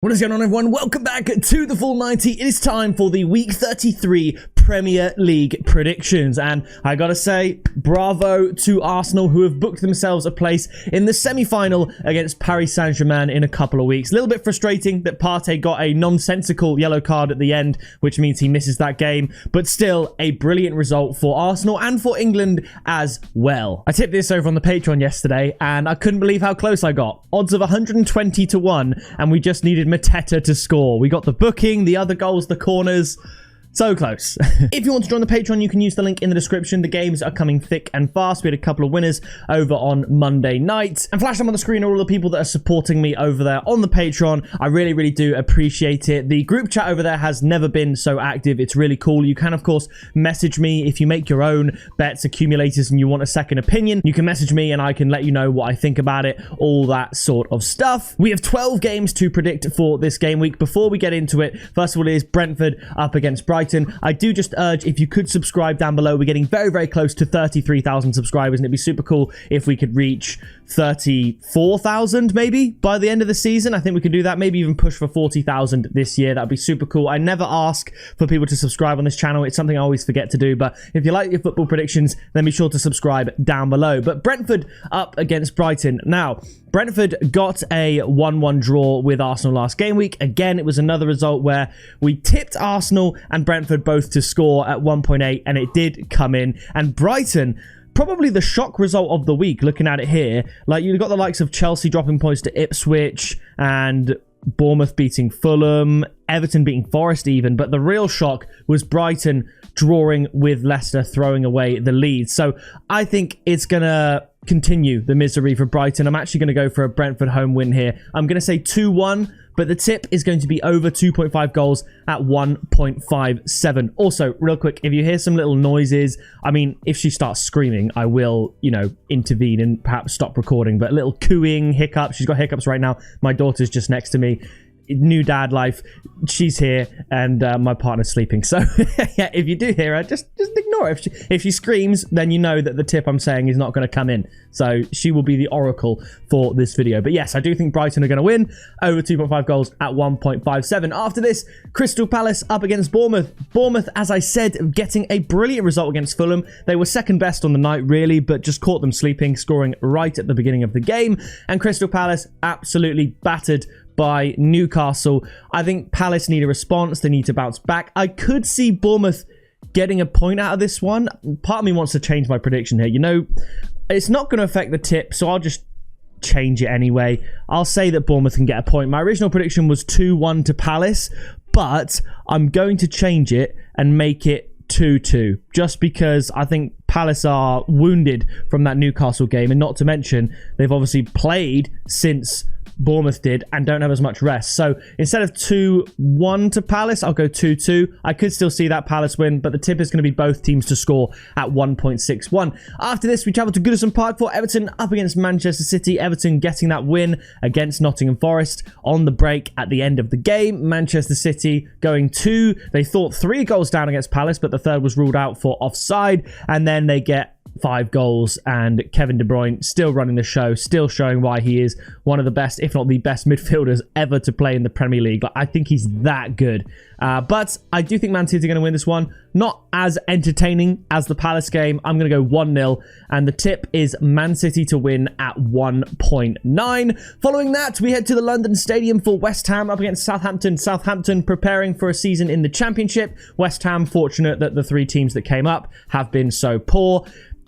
What is going on, everyone? Welcome back to the Full 90. It is time for the Week 33 Premier League predictions. And I gotta say, bravo to Arsenal, who have booked themselves a place in the semi-final against Paris Saint-Germain in a couple of weeks. A little bit frustrating that Partey got a nonsensical yellow card at the end, which means he misses that game. But still, a brilliant result for Arsenal and for England as well. I tipped this over on the Patreon yesterday, and I couldn't believe how close I got. Odds of 120 to 1, and we just needed Mateta to score. We got the booking, the other goals, the corners. So close. If you want to join the Patreon, you can use the link in the description. The games are coming thick and fast. We had a couple of winners over on Monday night. And flash them on the screen are all the people that are supporting me over there on the Patreon. I really, really do appreciate it. The group chat over there has never been so active. It's really cool. You can, of course, message me if you make your own bets, accumulators, and you want a second opinion. You can message me and I can let you know what I think about it, all that sort of stuff. We have 12 games to predict for this game week. Before we get into it, first of all, it is Brentford up against Brighton. I do just urge, if you could subscribe down below. We're getting very, very close to 33,000 subscribers, and it'd be super cool if we could reach 34,000 maybe by the end of the season. I think we could do that, maybe even push for 40,000 this year. That'd be super cool. I never ask for people to subscribe on this channel. It's something I always forget to do, but if you like your football predictions, then be sure to subscribe down below. But Brentford up against Brighton. Now, Brentford got a 1-1 draw with Arsenal last game week. Again, it was another result where we tipped Arsenal and Brentford both to score at 1.8, and it did come in. And Brighton, probably the shock result of the week, looking at it here. Like, you've got the likes of Chelsea dropping points to Ipswich and Bournemouth beating Fulham, Everton beating Forest even, but the real shock was Brighton drawing with Leicester, throwing away the lead. So I think it's going to continue the misery for Brighton. I'm actually going to go for a Brentford home win here. I'm going to say 2-1, but the tip is going to be over 2.5 goals at 1.57. Also, real quick, if you hear some little noises, I mean, if she starts screaming, I will, intervene and perhaps stop recording, but a little cooing, hiccups. She's got hiccups right now. My daughter's just next to me. New dad life. She's here, and my partner's sleeping. So yeah, if you do hear her, just ignore it. If she screams, then you know that the tip I'm saying is not going to come in. So she will be the oracle for this video. But yes, I do think Brighton are going to win over 2.5 goals at 1.57. After this, Crystal Palace up against Bournemouth. Bournemouth, as I said, getting a brilliant result against Fulham. They were second best on the night, really, but just caught them sleeping, scoring right at the beginning of the game. And Crystal Palace absolutely battered by Newcastle. I think Palace need a response. They need to bounce back. I could see Bournemouth getting a point out of this one. Part of me wants to change my prediction here. It's not going to affect the tip, so I'll just change it anyway. I'll say that Bournemouth can get a point. My original prediction was 2-1 to Palace, but I'm going to change it and make it 2-2, just because I think Palace are wounded from that Newcastle game, and not to mention they've obviously played since Bournemouth did and don't have as much rest. So instead of 2-1 to Palace, I'll go 2-2. I could still see that Palace win, but the tip is going to be both teams to score at 1.61. After this, we travel to Goodison Park for Everton up against Manchester City. Everton getting that win against Nottingham Forest on the break at the end of the game. Manchester City going 2. They thought 3 goals down against Palace, but the third was ruled out for offside, and then they get 5 goals, and Kevin De Bruyne still running the show, still showing why he is one of the best, if not the best midfielders ever to play in the Premier League. I think he's that good. But I do think Man City are going to win this one. Not as entertaining as the Palace game. I'm going to go 1-0, and the tip is Man City to win at 1.9. Following that, we head to the London Stadium for West Ham up against Southampton. Southampton preparing for a season in the Championship. West Ham fortunate that the 3 teams that came up have been so poor.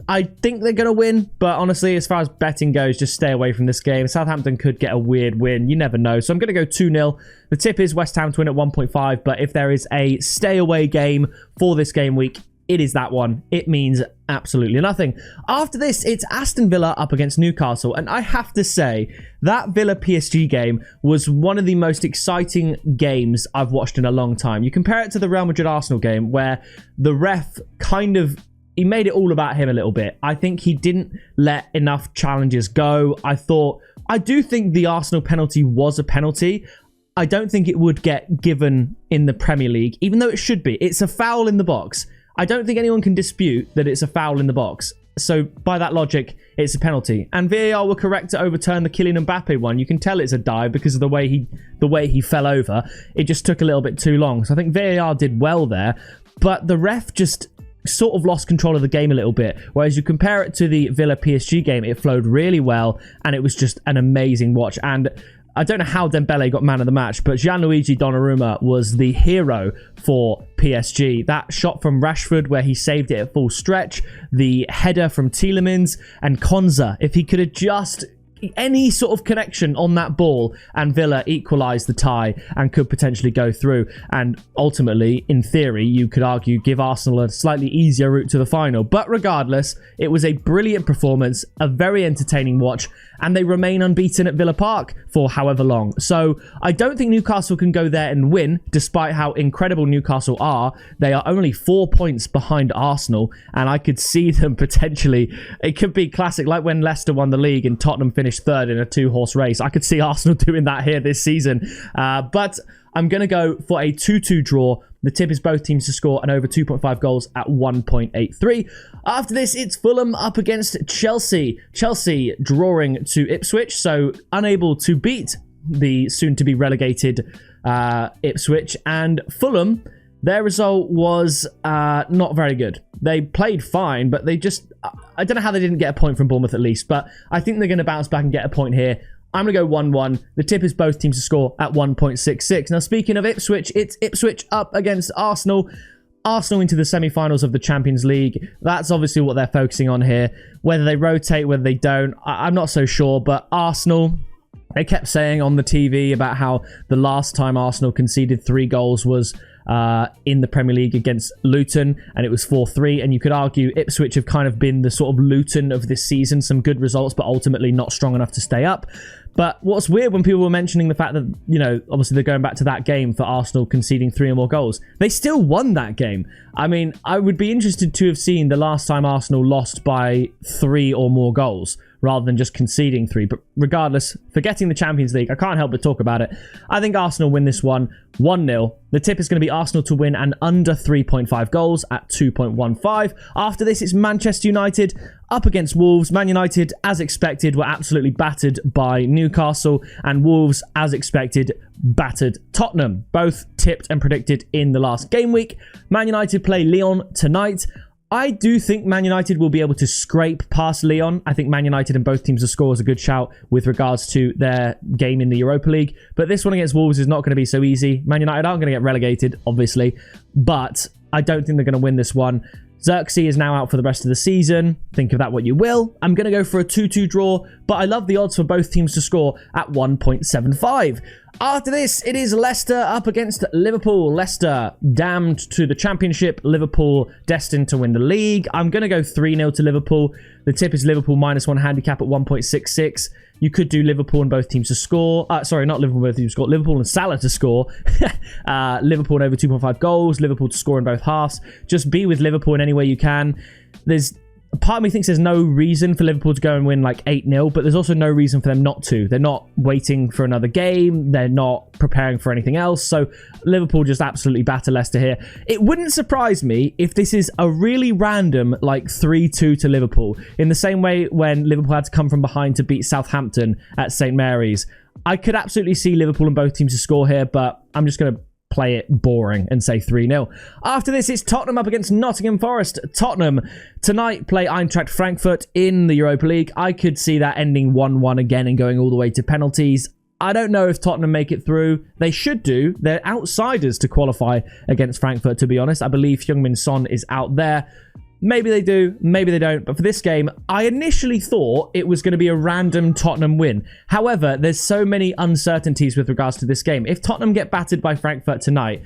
I think they're going to win, but honestly, as far as betting goes, just stay away from this game. Southampton could get a weird win. You never know. So I'm going to go 2-0. The tip is West Ham to win at 1.5, but if there is a stay away game for this game week, it is that one. It means absolutely nothing. After this, it's Aston Villa up against Newcastle, and I have to say, that Villa PSG game was one of the most exciting games I've watched in a long time. You compare it to the Real Madrid Arsenal game, where the ref he made it all about him a little bit. I think he didn't let enough challenges go. I do think the Arsenal penalty was a penalty. I don't think it would get given in the Premier League, even though it should be. It's a foul in the box. I don't think anyone can dispute that it's a foul in the box. So by that logic, it's a penalty. And VAR were correct to overturn the Kylian Mbappe one. You can tell it's a dive because of the way he fell over. It just took a little bit too long. So I think VAR did well there. But the ref just sort of lost control of the game a little bit. Whereas you compare it to the Villa PSG game, it flowed really well. And it was just an amazing watch. And I don't know how Dembele got man of the match, but Gianluigi Donnarumma was the hero for PSG. That shot from Rashford where he saved it at full stretch, the header from Tielemans, and Konza. If he could have just any sort of connection on that ball, and Villa equalised the tie and could potentially go through. And ultimately, in theory, you could argue give Arsenal a slightly easier route to the final. But regardless, it was a brilliant performance, a very entertaining watch, and they remain unbeaten at Villa Park for however long. So I don't think Newcastle can go there and win, despite how incredible Newcastle are. They are only 4 points behind Arsenal, and I could see them potentially, it could be classic, like when Leicester won the league and Tottenham finished third in a 2-horse race. I could see Arsenal doing that here this season. But I'm going to go for a 2-2 draw. The tip is both teams to score an over 2.5 goals at 1.83. After this, it's Fulham up against Chelsea. Chelsea drawing to Ipswich, so unable to beat the soon-to-be relegated Ipswich. And Fulham, their result was not very good. They played fine, but they just... I don't know how they didn't get a point from Bournemouth at least, but I think they're going to bounce back and get a point here. I'm going to go 1-1. The tip is both teams to score at 1.66. Now, speaking of Ipswich, it's Ipswich up against Arsenal. Arsenal into the semi-finals of the Champions League. That's obviously what they're focusing on here. Whether they rotate, whether they don't, I'm not so sure. But Arsenal, they kept saying on the TV about how the last time Arsenal conceded 3 goals was in the Premier League against Luton, and it was 4-3. And you could argue Ipswich have kind of been the sort of Luton of this season. Some good results, but ultimately not strong enough to stay up. But what's weird when people were mentioning the fact that, you know, obviously they're going back to that game for Arsenal conceding 3 or more goals. They still won that game. I mean, I would be interested to have seen the last time Arsenal lost by 3 or more goals rather than just conceding 3. But regardless, forgetting the Champions League, I can't help but talk about it. I think Arsenal win this one 1-0. The tip is going to be Arsenal to win and under 3.5 goals at 2.15. After this, it's Manchester United up against Wolves. Man United, as expected, were absolutely battered by Newcastle, and Wolves, as expected, battered Tottenham. Both tipped and predicted in the last game week. Man United play Lyon tonight. I do think Man United will be able to scrape past Lyon. I think Man United and both teams to score is a good shout with regards to their game in the Europa League. But this one against Wolves is not going to be so easy. Man United aren't going to get relegated, obviously. But I don't think they're going to win this one. Xerxes is now out for the rest of the season. Think of that what you will. I'm going to go for a 2-2 draw, but I love the odds for both teams to score at 1.75. After this, it is Leicester up against Liverpool. Leicester damned to the Championship. Liverpool destined to win the league. I'm going to go 3-0 to Liverpool. The tip is Liverpool -1 handicap at 1.66. You could do Liverpool and both teams to score. Sorry, not Liverpool and both teams to score. Liverpool and Salah to score. Liverpool and over 2.5 goals. Liverpool to score in both halves. Just be with Liverpool in any way you can. Part of me thinks there's no reason for Liverpool to go and win like 8-0, but there's also no reason for them not to. They're not waiting for another game. They're not preparing for anything else. So Liverpool just absolutely batter Leicester here. It wouldn't surprise me if this is a really random like 3-2 to Liverpool, in the same way when Liverpool had to come from behind to beat Southampton at St. Mary's. I could absolutely see Liverpool and both teams to score here, but I'm just going to play it boring and say 3-0. After this, it's Tottenham up against Nottingham Forest. Tottenham tonight play Eintracht Frankfurt in the Europa League. I could see that ending 1-1 again and going all the way to penalties. I don't know if Tottenham make it through. They should do. They're outsiders to qualify against Frankfurt, to be honest. I believe Heung-min Son is out there. Maybe they do, maybe they don't. But for this game, I initially thought it was going to be a random Tottenham win. However, there's so many uncertainties with regards to this game. If Tottenham get battered by Frankfurt tonight,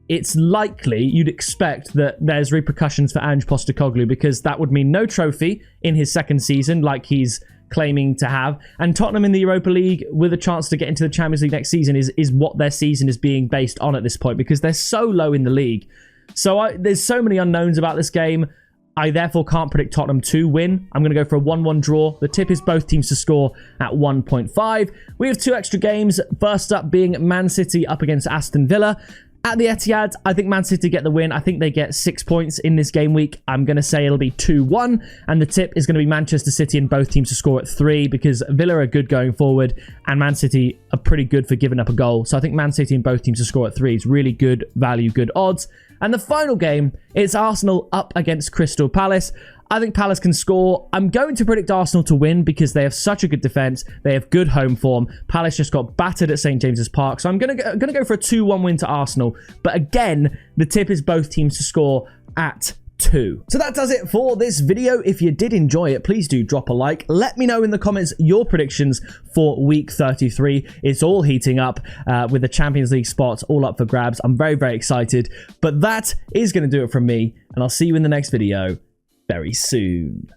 it's likely you'd expect that there's repercussions for Ange Postecoglou, because that would mean no trophy in his second season like he's claiming to have. And Tottenham in the Europa League with a chance to get into the Champions League next season is what their season is being based on at this point, because they're so low in the league. So there's so many unknowns about this game. I therefore can't predict Tottenham to win. I'm going to go for a 1-1 draw. The tip is both teams to score at 1.5. We have 2 extra games. First up being Man City up against Aston Villa. At the Etihad, I think Man City get the win. I think they get 6 points in this game week. I'm going to say it'll be 2-1. And the tip is going to be Manchester City and both teams to score at 3 because Villa are good going forward and Man City are pretty good for giving up a goal. So I think Man City and both teams to score at 3 is really good value, good odds. And the final game, it's Arsenal up against Crystal Palace. I think Palace can score. I'm going to predict Arsenal to win because they have such a good defense. They have good home form. Palace just got battered at St. James's Park. So I'm going to go for a 2-1 win to Arsenal. But again, the tip is both teams to score at 2. So that does it for this video. If you did enjoy it, please do drop a like. Let me know in the comments your predictions for week 33. It's all heating up with the Champions League spots all up for grabs. I'm very, very excited. But that is going to do it from me. And I'll see you in the next video very soon.